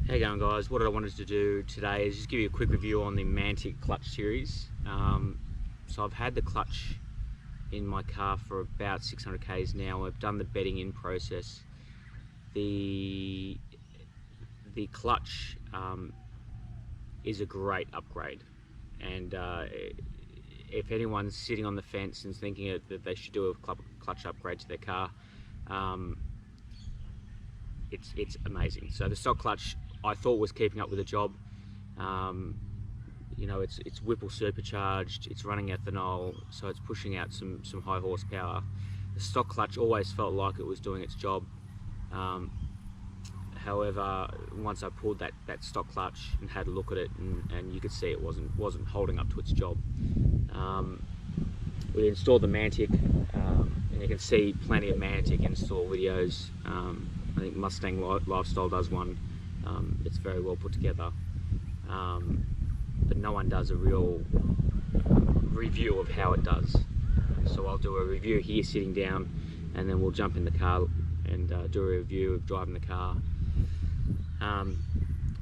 How you going, guys? What I wanted to do today is just give you a quick review on the Mantic clutch series. So I've had the clutch in my car for about 600 k's now. I've done the bedding in process. The clutch is a great upgrade, and if anyone's sitting on the fence and thinking that they should do a clutch upgrade to their car, it's amazing. So the stock clutch I thought was keeping up with the job. You know, it's Whipple supercharged, it's running ethanol, so it's pushing out some high horsepower. The stock clutch always felt like it was doing its job. However, once I pulled that stock clutch and had a look at it, and you could see it wasn't holding up to its job. We installed the Mantic, and you can see plenty of Mantic install videos. I think Mustang Lifestyle does one. It's very well put together, but no one does a real review of how it does. So I'll do a review here sitting down, and then we'll jump in the car and do a review of driving the car.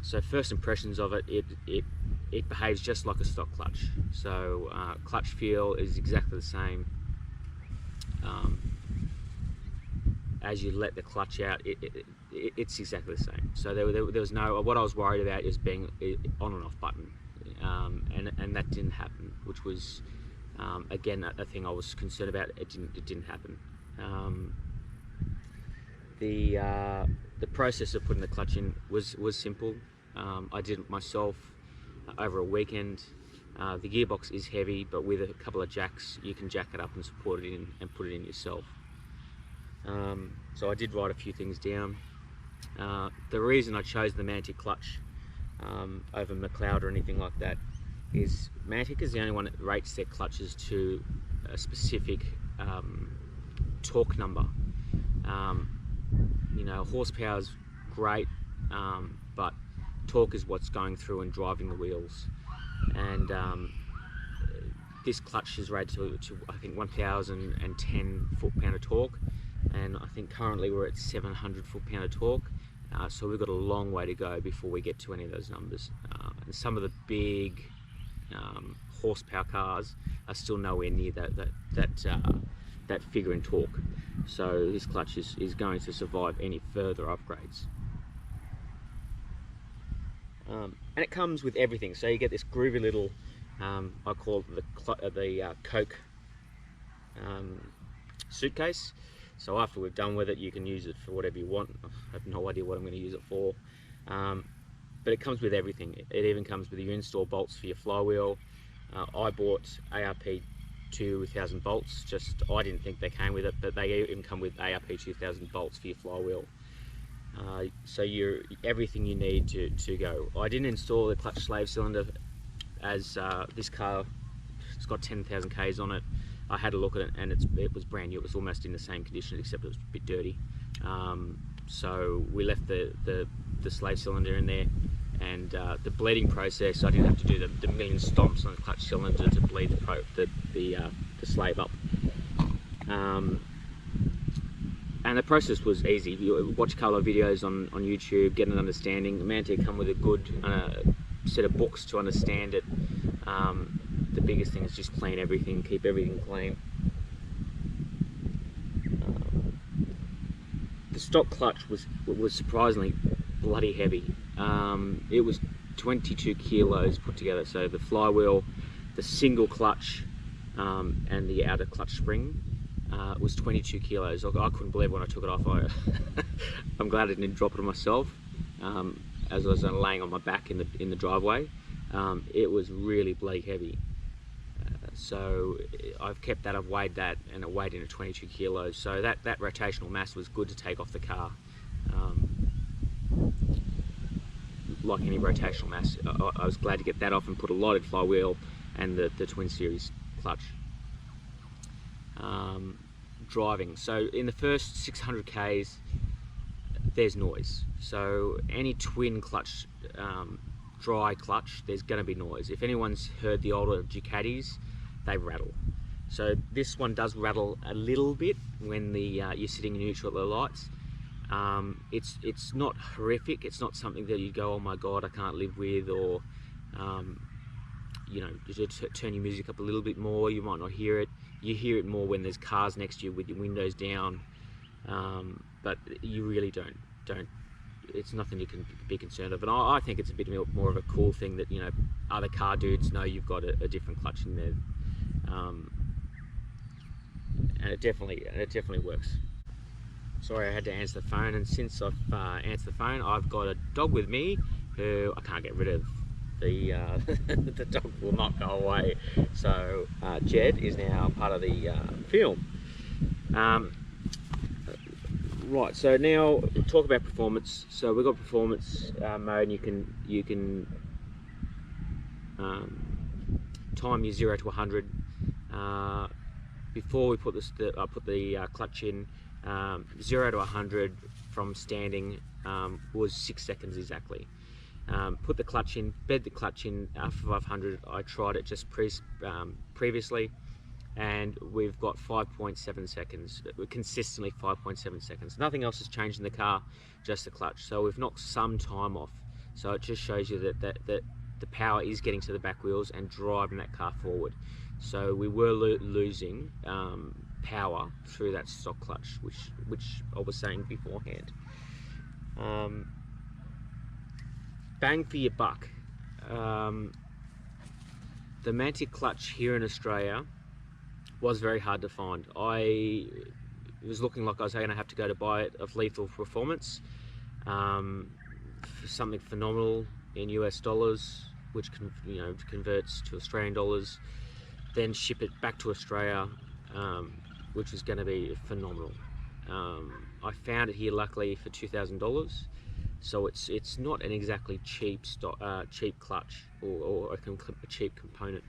So first impressions of it, it behaves just like a stock clutch. So clutch feel is exactly the same. As you let the clutch out, it's exactly the same. So there was no, what I was worried about is being on and off button, and that didn't happen, which was again a thing I was concerned about. It didn't happen. The process of putting the clutch in was simple. I did it myself over a weekend. The gearbox is heavy, but with a couple of jacks you can jack it up and support it in and put it in yourself. So I did write a few things down. The reason I chose the Mantic clutch over McLeod or anything like that is Mantic is the only one that rates their clutches to a specific torque number. You know, horsepower's great, but torque is what's going through and driving the wheels. And this clutch is rated to I think 1010 foot-pound of torque, and I think currently we're at 700 foot-pound of torque. So we've got a long way to go before we get to any of those numbers. And some of the big horsepower cars are still nowhere near that figure in torque. So this clutch is going to survive any further upgrades. And it comes with everything. So you get this groovy little, I call it the Coke suitcase. So after we've done with it, you can use it for whatever you want. I have no idea what I'm going to use it for. But it comes with everything. It even comes with your install bolts for your flywheel. I bought ARP 2000 bolts. I didn't think they came with it, but they even come with ARP 2000 bolts for your flywheel. So everything you need to go. I didn't install the clutch slave cylinder, as this car, it's got 10,000 k's on it. I had a look at it, and it was brand new. It was almost in the same condition, except it was a bit dirty. So we left the slave cylinder in there, and the bleeding process, I didn't have to do the million stomps on the clutch cylinder to bleed the slave up. And the process was easy. You watch a couple of videos on YouTube, get an understanding. Mantic come with a good set of books to understand it. The biggest thing is just clean everything, keep everything clean. The stock clutch was surprisingly bloody heavy. It was 22 kilos put together. So the flywheel, the single clutch, and the outer clutch spring was 22 kilos. I couldn't believe when I took it off. I'm glad I didn't drop it on myself, as I was laying on my back in the driveway. It was really bloody heavy. So I've kept that, I've weighed that, and it weighed in at 22 kilos. So that rotational mass was good to take off the car. Like any rotational mass, I was glad to get that off and put a lighted flywheel and the twin series clutch. Driving. So in the first 600 k's, there's noise. So any twin clutch, dry clutch, there's going to be noise. If anyone's heard the older Ducatis, they rattle. So this one does rattle a little bit when you're sitting in neutral at the lights. It's not horrific. It's not something that you go, oh my god, I can't live with, or you know, you turn your music up a little bit more, you might not hear it. You hear it more when there's cars next to you with your windows down, but you really don't. It's nothing you can be concerned of. And I think it's a bit more of a cool thing that, you know, other car dudes know you've got a different clutch in there, and it definitely works. Sorry, I had to answer the phone, and since I've answered the phone, I've got a dog with me who I can't get rid of. The the dog will not go away. So Jed is now part of the film. Right, so now talk about performance. So we've got performance mode, and you can time your 0 to 100. Before we put I put the clutch in, 0 to 100 from standing was 6 seconds exactly. Put the clutch in, bed the clutch in after 500. I tried it just previously, and we've got 5.7 seconds, consistently 5.7 seconds. Nothing else has changed in the car, just the clutch. So we've knocked some time off. So it just shows you that the power is getting to the back wheels and driving that car forward. So we were losing power through that stock clutch, which I was saying beforehand. Bang for your buck. The Mantic clutch here in Australia was very hard to find. It was looking like I was going to have to go to buy it of Lethal Performance for something phenomenal in US dollars, which converts to Australian dollars, then ship it back to Australia, which was going to be phenomenal. I found it here luckily for $2,000, so it's not an exactly cheap clutch or a cheap component.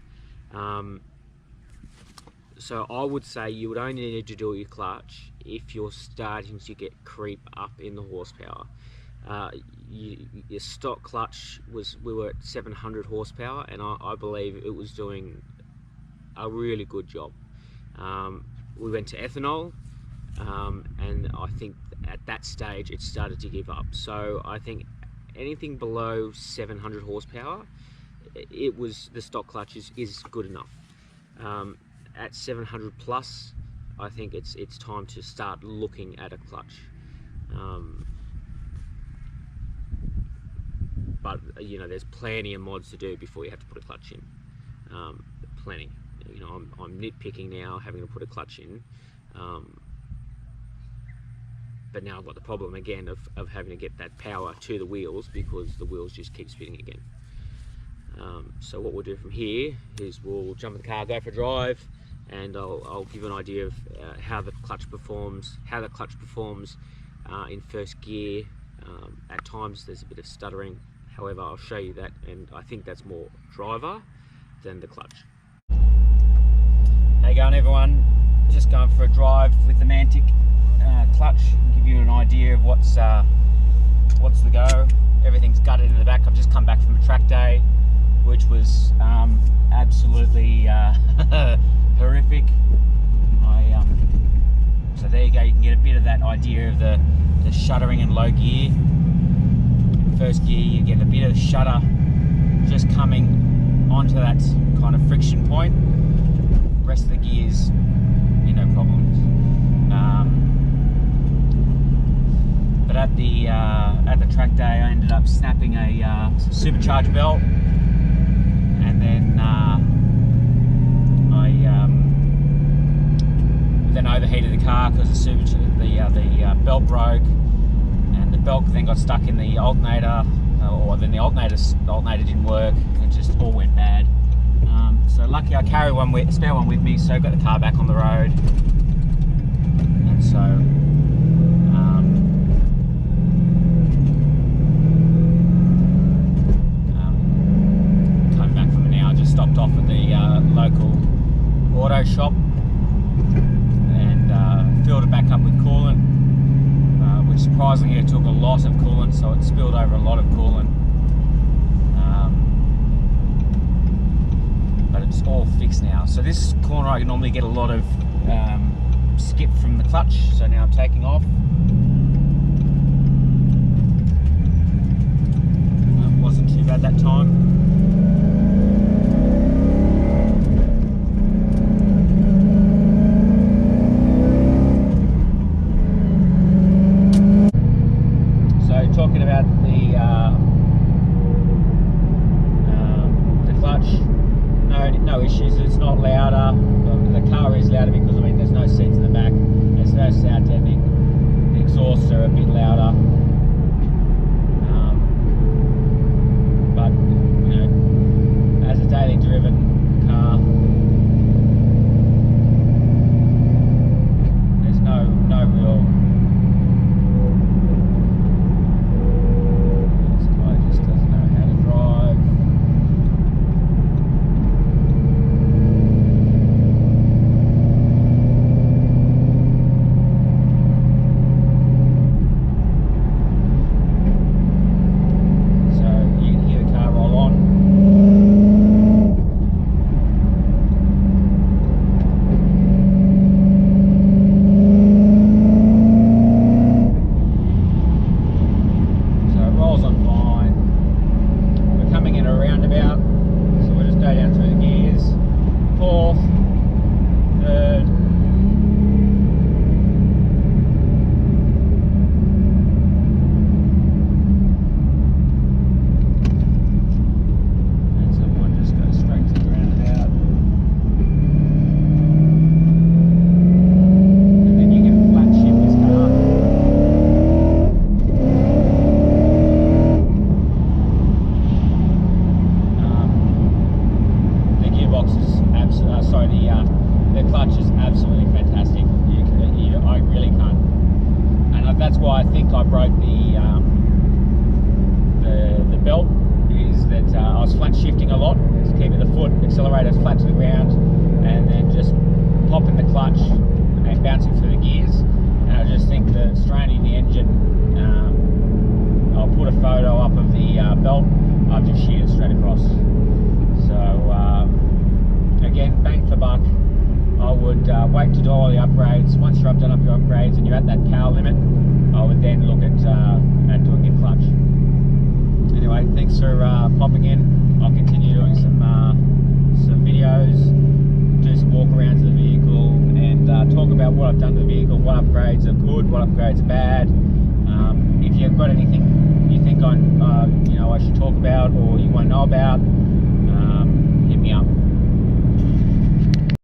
So I would say you would only need to do your clutch if you're starting to get creep up in the horsepower. Your stock clutch we were at 700 horsepower, and I believe it was doing a really good job. We went to ethanol, and I think at that stage it started to give up. So I think anything below 700 horsepower, the stock clutch is good enough. At 700 plus, I think it's time to start looking at a clutch. But you know, there's plenty of mods to do before you have to put a clutch in. Plenty. You know, I'm nitpicking now, having to put a clutch in. But now I've got the problem again of having to get that power to the wheels, because the wheels just keep spinning again. So what we'll do from here is we'll jump in the car, go for a drive, and I'll give you an idea of how the clutch performs in first gear. At times there's a bit of stuttering, however I'll show you that, and I think that's more driver than the clutch. How you going, everyone? Just going for a drive with the Mantic clutch, give you an idea of what's the go. Everything's gutted in the back. I've just come back from a track day, which was absolutely horrific. So there you go, you can get a bit of that idea of the shuttering in low gear. In first gear you get a bit of shudder just coming onto that kind of friction point. The rest of the gears, no problems. But at the track day I ended up snapping a supercharged belt, and then I overheated the car because the belt broke, and the belt then got stuck in the alternator, or then the alternator didn't work. It just all went bad. So lucky I carry a spare one with me, so I got the car back on the road, and so coming back from it now, I just stopped off at the local auto shop and filled it back up with coolant, which surprisingly it took a lot of coolant, so it spilled over a lot of coolant. But it's all fixed now. So this corner I normally get a lot of skip from the clutch, so now I'm taking off. the clutch, no issues. It's not louder. The car is louder because I mean there's no seats in the back. There's no sound deadening. The exhausts are a bit louder. But you know, as a daily driven car, there's no real. This guy just doesn't know how to drive. The clutch is absolutely fantastic. I really can't, and that's why I think I broke the belt. Is that I was flat shifting a lot, keeping the foot accelerator flat to the ground, and then just popping the clutch and bouncing through the gears. And I just think that straining the engine. I'll put a photo up of the belt. I've just sheared it straight across. So again, bang for buck. I would wait to do all the upgrades. Once you've done up your upgrades and you're at that power limit, I would then look at doing your clutch. Anyway, thanks for popping in. I'll continue doing some videos, do some walkarounds of the vehicle, and talk about what I've done to the vehicle, what upgrades are good, what upgrades are bad. If you've got anything you think I should talk about or you want to know about, hit me up.